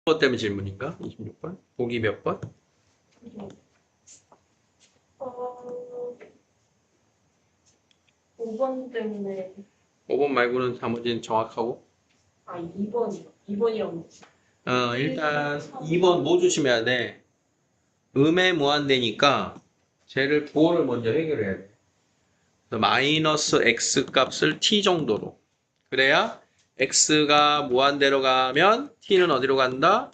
것 때문에 질문인가? 26번? 보기 몇 번? 어, 5번 때문에 5번 말고는 나머지는 정확하고. 2번이요. 2번이요. 일단 2번 뭐 조심해야 돼? 음의 무한대니까 쟤를 부호를 먼저 해결해야 돼. 그래서 마이너스 x 값을 t 정도로. 그래야 x가 무한대로 가면 t는 어디로 간다?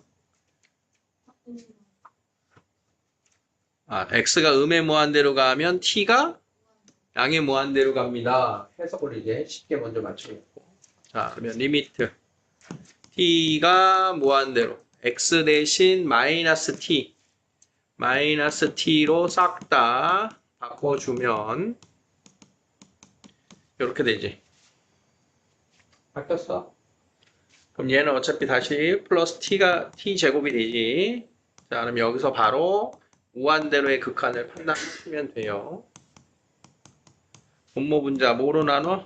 x가 음의 무한대로 가면 t가 양의 무한대로 갑니다. 해석을 이제 쉽게 먼저 맞추겠고. 자, 그러면 리미트 t가 무한대로 x 대신 마이너스 t로 싹 다 바꿔주면 이렇게 되지. 바뀌었어. 그럼 얘는 어차피 다시 플러스 t가 t 제곱이 되지. 자, 그럼 여기서 바로 무한대로의 극한을 판단하시면 돼요. 분모 분자 뭐로 나눠?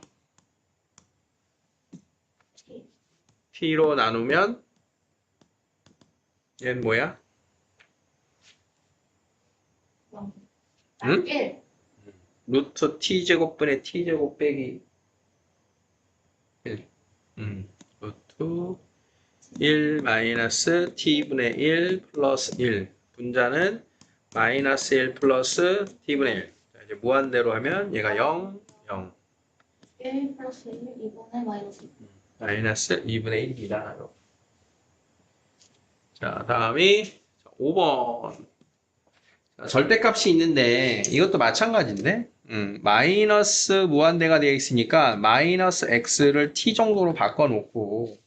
t로 나누면 얘는 뭐야? 응? 1. 루트 t제곱분의 t제곱 빼기 1. 루트 1 마이너스 t분의 1 플러스 1. 분자는 마이너스 1 플러스 t분의 1. 자, 이제 무한대로 하면 얘가 0, 0. 1 플러스 1, 2번에 마이너스 2. 마이너스 2분의 1입니다. 자, 다음이 5번. 자, 절대값이 있는데 이것도 마찬가지인데 마이너스 무한대가 되어 있으니까 마이너스 x를 t 정도로 바꿔놓고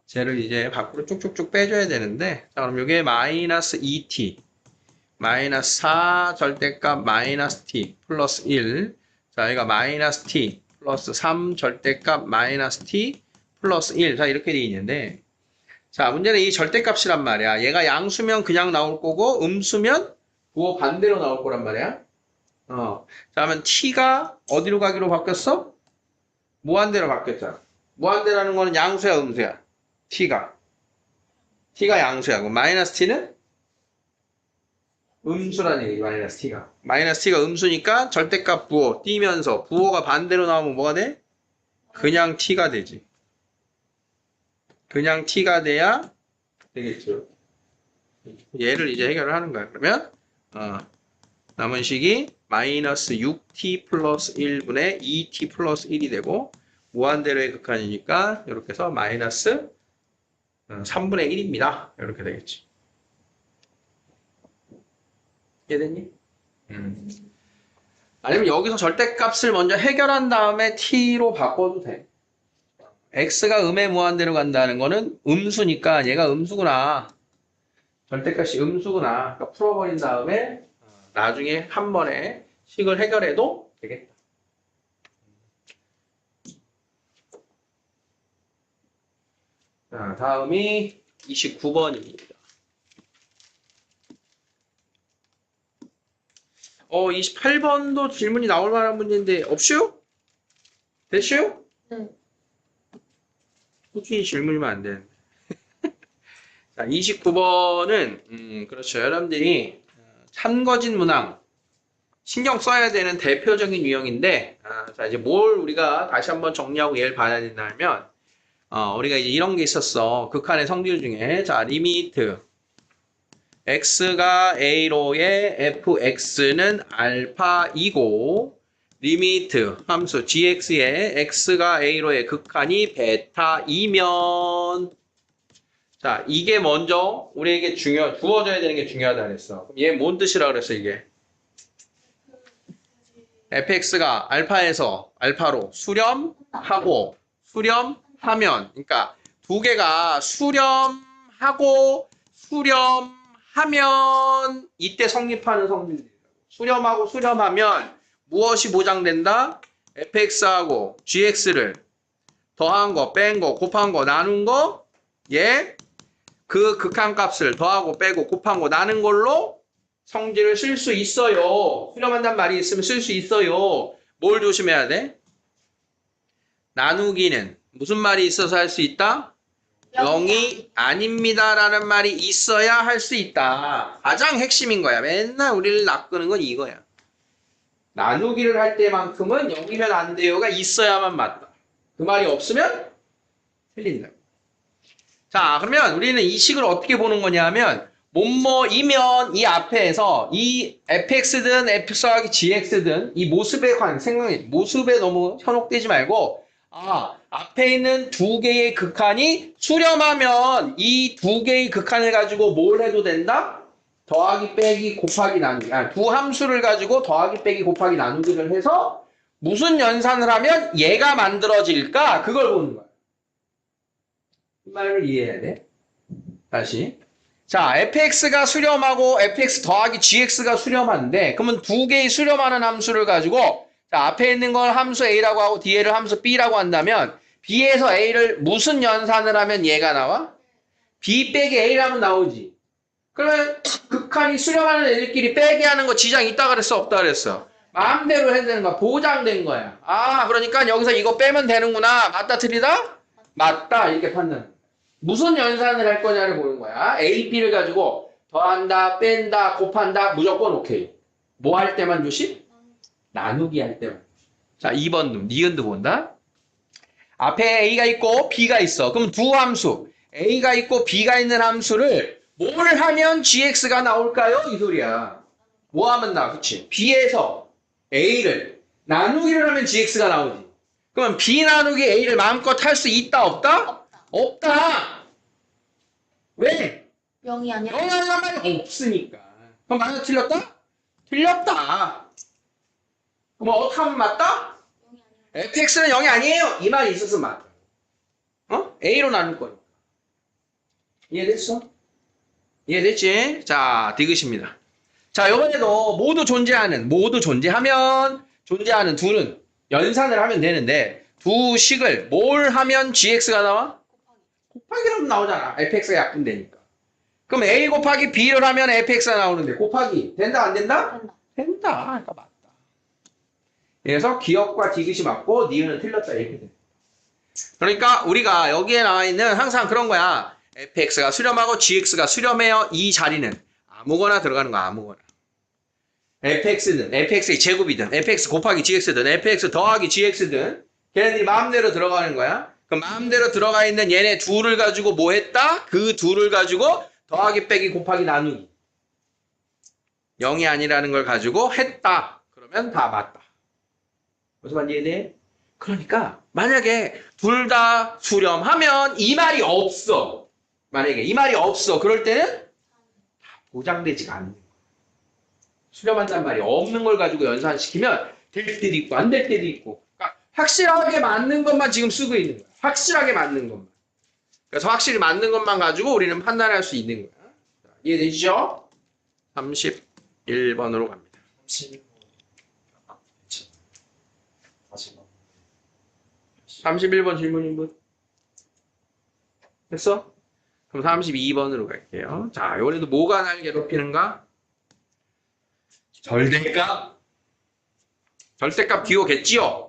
쟤를 이제 밖으로 쭉쭉쭉 빼줘야 되는데 자, 그럼 이게 마이너스 2t 마이너스 4 절대값 마이너스 t 플러스 1 자, 여기가 마이너스 t 플러스 3 절대값 마이너스 t 플러스 1 자, 이렇게 되어 있는데 자, 문제는 이 절대값이란 말이야. 얘가 양수면 그냥 나올 거고 음수면 부호 반대로 나올 거란 말이야. 자, 그러면 t가 어디로 가기로 바뀌었어? 무한대로 바뀌었잖아. 무한대라는 거는 양수야, 음수야? t가 양수야. 그럼 마이너스 t는 음수라는 얘기, 마이너스 t가. 마이너스 t가 음수니까 절대값 부호 띄면서 부호가 반대로 나오면 뭐가 돼? 그냥 t가 되지. 그냥 t가 돼야 되겠죠. 얘를 이제 해결을 하는 거야. 그러면 남은 식이 마이너스 6t 플러스 1분의 2t 플러스 1이 되고 무한대로의 극한이니까 이렇게 해서 마이너스 3분의 1입니다. 이렇게 되겠지. 이해됐니? 아니면 여기서 절대값을 먼저 해결한 다음에 t로 바꿔도 돼. x가 음의 무한대로 간다는 거는 음수니까 얘가 음수구나. 절대값이 음수구나. 그러니까 풀어버린 다음에 나중에 한 번에 식을 해결해도 되겠다. 자, 다음이 29번입니다. 28번도 질문이 나올 만한 문제인데 없슈? 됐슈? 네. 꾸준히 질문이면 안 되는데. 자, 29번은 그렇죠. 여러분들이 참거진 문항 신경 써야 되는 대표적인 유형인데 자, 이제 뭘 우리가 다시 한번 정리하고 얘를 봐야 된다면 우리가 이제 이런 게 있었어. 극한의 성질 중에 자, 리미트 x가 a로의 fx는 알파이고 리미트 함수 gx의 x가 a로의 극한이 베타이면 자, 이게 먼저 우리에게 주어져야 되는 게 중요하다 그랬어. 그럼 얘 뭔 뜻이라 그랬어, 이게? fx가 알파로 수렴하고 수렴하면 그러니까 두 개가 수렴하고 수렴하면 이때 성립하는 성질이에요. 수렴하고 수렴하면 무엇이 보장된다? fx하고 gx를 더한 거, 뺀 거, 곱한 거, 나눈 거 그 극한값을 더하고 빼고 곱한 거 나눈 걸로 성질을 쓸 수 있어요. 수렴한다는 말이 있으면 쓸 수 있어요. 뭘 조심해야 돼? 나누기는 무슨 말이 있어서 할 수 있다? 0이 아닙니다라는 말이 있어야 할 수 있다. 가장 핵심인 거야. 맨날 우리를 낚는 건 이거야. 나누기를 할 때만큼은 0이면 안 돼요가 있어야만 맞다. 그 말이 없으면 틀린다. 자, 그러면 우리는 이 식을 어떻게 보는 거냐면 뭐뭐이면 이 앞에서 이 fx든 f 더하기 gx든 이 모습에 생각해. 모습에 너무 현혹되지 말고 앞에 있는 두 개의 극한이 수렴하면 이 두 개의 극한을 가지고 뭘 해도 된다? 더하기 빼기 곱하기 나누기. 두 함수를 가지고 더하기 빼기 곱하기 나누기를 해서 무슨 연산을 하면 얘가 만들어질까? 그걸 보는 거야. 이 말을 이해해야 돼. 다시. 자, fx가 수렴하고 fx 더하기 gx가 수렴한데 그러면 두 개의 수렴하는 함수를 가지고 자, 앞에 있는 걸 함수 a라고 하고 뒤에를 함수 b라고 한다면 b에서 a를 무슨 연산을 하면 얘가 나와? b 빼기 a라면 나오지. 그러면 극한이 수렴하는 애들끼리 빼기 하는 거 지장 있다 그랬어? 없다 그랬어? 마음대로 해야 되는 거야. 보장된 거야. 그러니까 여기서 이거 빼면 되는구나. 맞다 틀리다? 맞다. 이렇게 판단. 무슨 연산을 할 거냐를 보는 거야. A, B를 가지고 더한다, 뺀다, 곱한다, 무조건 오케이. 뭐 할 때만 조심? 나누기 할 때만. 자, 2번 니은도 본다. 앞에 A가 있고 B가 있어. 그럼 두 함수, A가 있고 B가 있는 함수를 뭘 하면 GX가 나올까요? 이 소리야. 뭐 하면 나와? 그치? B에서 A를 나누기를 하면 GX가 나오지. 그러면 B 나누기 A를 마음껏 할 수 있다, 없다? 없다. 왜? 0이 아니라 0이란 말이 없으니까. 그럼 맞아 틀렸다? 틀렸다. 그럼 어떻게 하면 맞다? 0이 아니라 fx는 0이 아니에요. 이 말이 있었으면 맞다. a로 나눌 거니까. 이해됐어? 이해됐지? 자, 디귿입니다. 자, 이번에도 모두 존재하면 존재하는 둘은 연산을 하면 되는데 두 식을 뭘 하면 gx가 나와? 곱하기라면 나오잖아. fx가 약분되니까. 그럼 a 곱하기 b를 하면 fx가 나오는데 곱하기 된다 안 된다? 된다. 된다. 그러니까 맞다. 그래서 기억과 디귿이 맞고 니은은 틀렸다 이렇게 돼. 그러니까 우리가 여기에 나와 있는 항상 그런 거야. fx가 수렴하고 gx가 수렴해요. 이 자리는 아무거나 들어가는 거야. 아무거나. fx든 fx의 제곱이든 fx 곱하기 gx든 fx 더하기 gx든 걔네들이 마음대로 들어가는 거야. 그 마음대로 들어가 있는 얘네 둘을 가지고 뭐 했다? 그 둘을 가지고 더하기 빼기 곱하기 나누기 0이 아니라는 걸 가지고 했다. 그러면 다 맞다. 무슨 말인지 이해돼? 그러니까 만약에 둘 다 수렴하면 이 말이 없어. 만약에 이 말이 없어. 그럴 때는 다 보장되지가 않는 거야. 수렴한다는 말이 없는 걸 가지고 연산시키면 될 때도 있고 안 될 때도 있고. 그러니까 확실하게 맞는 것만 지금 쓰고 있는 거야. 확실하게 맞는 것만. 그래서 확실히 맞는 것만 가지고 우리는 판단할 수 있는 거야. 자, 이해되시죠? 31번으로 갑니다. 31번 질문인 분? 됐어? 그럼 32번으로 갈게요. 자, 이번에도 뭐가 날 괴롭히는가? 절대값. 절대값 기호겠지요?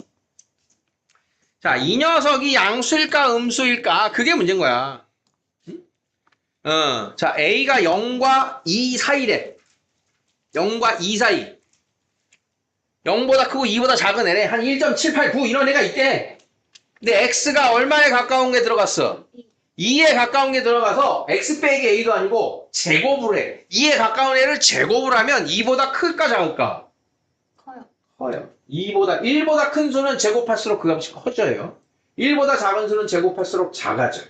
자, 이 녀석이 양수일까 음수일까? 그게 문제인 거야. 자, A가 0과 2 사이래. 0과 2 사이. 0보다 크고 2보다 작은 애래. 한 1.789 이런 애가 있대. 근데 X가 얼마에 가까운 게 들어갔어? 2에 가까운 게 들어가서 X 빼기 A도 아니고 제곱을 해. 2에 가까운 애를 제곱을 하면 2보다 클까 작을까? 커요. 커요. 1보다 큰 수는 제곱할수록 그 값이 커져요. 1보다 작은 수는 제곱할수록 작아져요.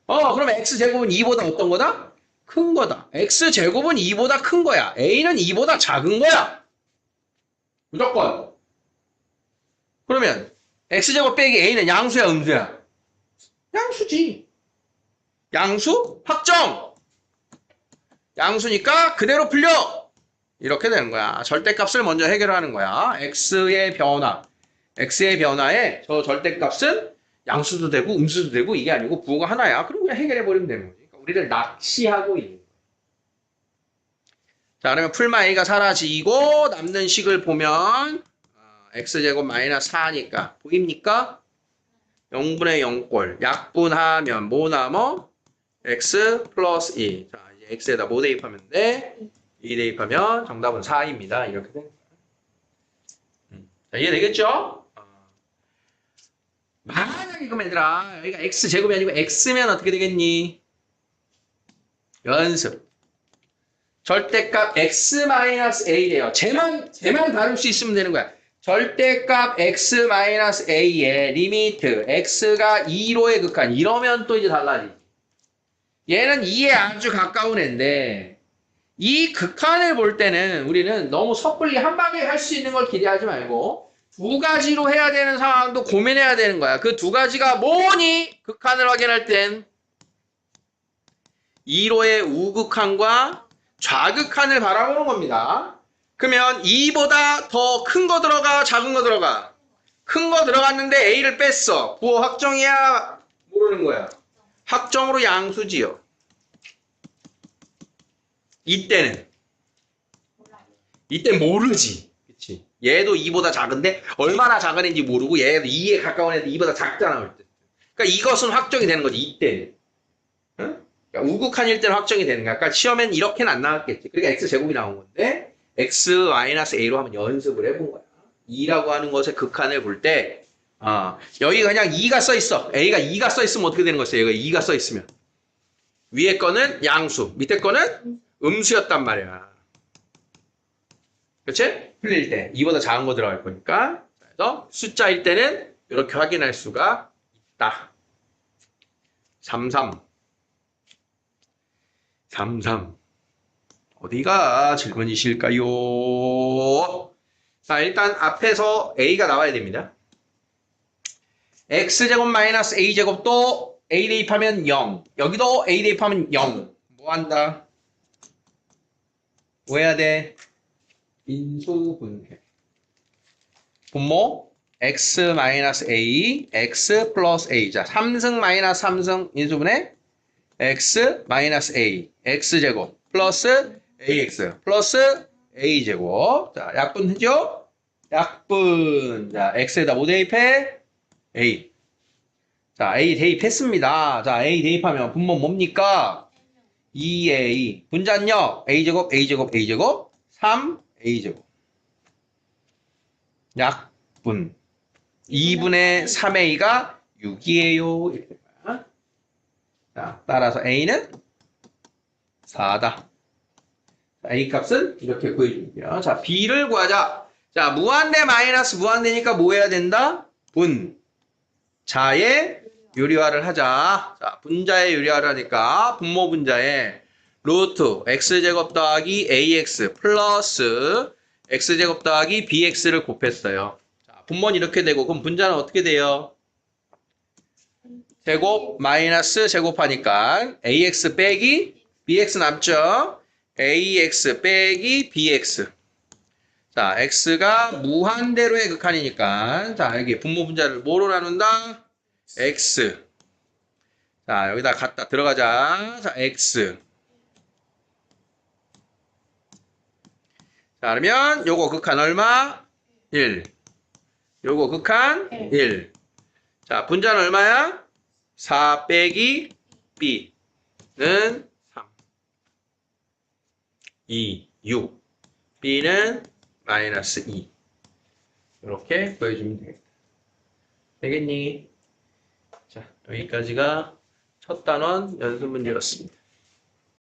그럼 X제곱은 2보다 어떤 거다? 큰 거다. X제곱은 2보다 큰 거야. A는 2보다 작은 거야. 무조건. 그러면 X제곱 빼기 A는 양수야, 음수야? 양수지. 양수? 확정! 양수니까 그대로 풀려! 이렇게 되는 거야. 절대값을 먼저 해결하는 거야. X의 변화에 저 절대값은 양수도 되고 음수도 되고 이게 아니고 부호가 하나야. 그럼 그냥 해결해버리면 되는 거지. 그러니까 우리를 낚시하고 있는 거야. 자, 그러면 풀마 A가 사라지고 남는 식을 보면 X제곱 마이너스 4니까 보입니까? 0분의 0꼴. 약분하면 뭐 남어? x 플러스 2. 자, 이제 x에다 뭐 대입하면 돼? 2 대입하면 정답은 4입니다. 이렇게 돼. 자, 이해되겠죠? 만약에 그럼 얘들아, 여기가 x제곱이 아니고 x면 어떻게 되겠니? 연습. 절대값 x-a래요. 쟤만 다룰 수 있으면 되는 거야. 절대값 x-a의 리미트 x가 2로의 극한. 이러면 또 이제 달라지지. 얘는 2에 아주 가까운 애인데 이 극한을 볼 때는 우리는 너무 섣불리 한 방에 할 수 있는 걸 기대하지 말고 두 가지로 해야 되는 상황도 고민해야 되는 거야. 그 두 가지가 뭐니? 극한을 확인할 땐 2로의 우극한과 좌극한을 바라보는 겁니다. 그러면 2보다 더 큰 거 들어가, 작은 거 들어가? 큰 거 들어갔는데 A를 뺐어. 부호 확정이야? 모르는 거야. 확정으로 양수지요. 이때는 모르지. 그치? 얘도 2보다 작은데 얼마나 작은 애인지 모르고 얘도 2에 가까운 애인데 2보다 작잖아. 올 때. 그러니까 이것은 확정이 되는 거지. 이때는. 응? 그러니까 우극한일 때는 확정이 되는 거야. 그러니까 시험엔 이렇게는 안 나왔겠지. 그러니까 x제곱이 나온 건데 x-a로 한번 연습을 해본 거야. 2라고 하는 것의 극한을 볼 때 여기 그냥 2가 써 있어. a가 2가 써 있으면 어떻게 되는 거였어? 얘가 2가 써 있으면 위에 거는 양수, 밑에 거는 음수였단 말이야. 그치? 풀릴 때 2보다 작은 거 들어갈 거니까. 그래서 숫자일 때는 이렇게 확인할 수가 있다. 33 어디가 질문이실까요? 자, 일단 앞에서 a가 나와야 됩니다. x제곱 마이너스 a제곱도 a 대입하면 0. 여기도 a 대입하면 0. 뭐 한다? 뭐 해야 돼? 인수분해. 분모 x 마이너스 a, x 플러스 a. 자, 3승 마이너스 3승 인수분해 x 마이너스 a, x제곱 플러스 ax 플러스 a제곱. 자, 약분되죠? 약분. 자, x에다 뭐 대입해? a. 자, a 대입했습니다. 자, a 대입하면 분모 뭡니까? 2a. 분자는요? a제곱, a제곱, a제곱, 3a제곱. 약분. 2분의 3a가 6이에요. 이렇게. 자, 따라서 a는 4다. a 값은 이렇게 구해줍니다. 자, b를 구하자. 자, 무한대 마이너스 무한대니까 뭐 해야 된다? 분자의 유리화를 하자. 자, 분자의 유리화를 하니까 분모 분자에 루트 x제곱 더하기 ax 플러스 x제곱 더하기 bx를 곱했어요. 자, 분모는 이렇게 되고 그럼 분자는 어떻게 돼요? 제곱 마이너스 제곱하니까 ax 빼기 bx 남죠? ax 빼기 bx. 자, x가 무한대로의 극한이니까 자, 여기 분모 분자를 뭐로 나눈다? x. 자, 여기다 갖다 들어가자. 자, x. 자, 그러면 요거 극한 얼마? 1. 요거 극한 1. 자, 분자는 얼마야? 4 빼기 b는 3. 2, 6. b는 마이너스 2. 이렇게 보여주면 되겠다. 되겠니? 자, 여기까지가 첫 단원 연습 문제였습니다.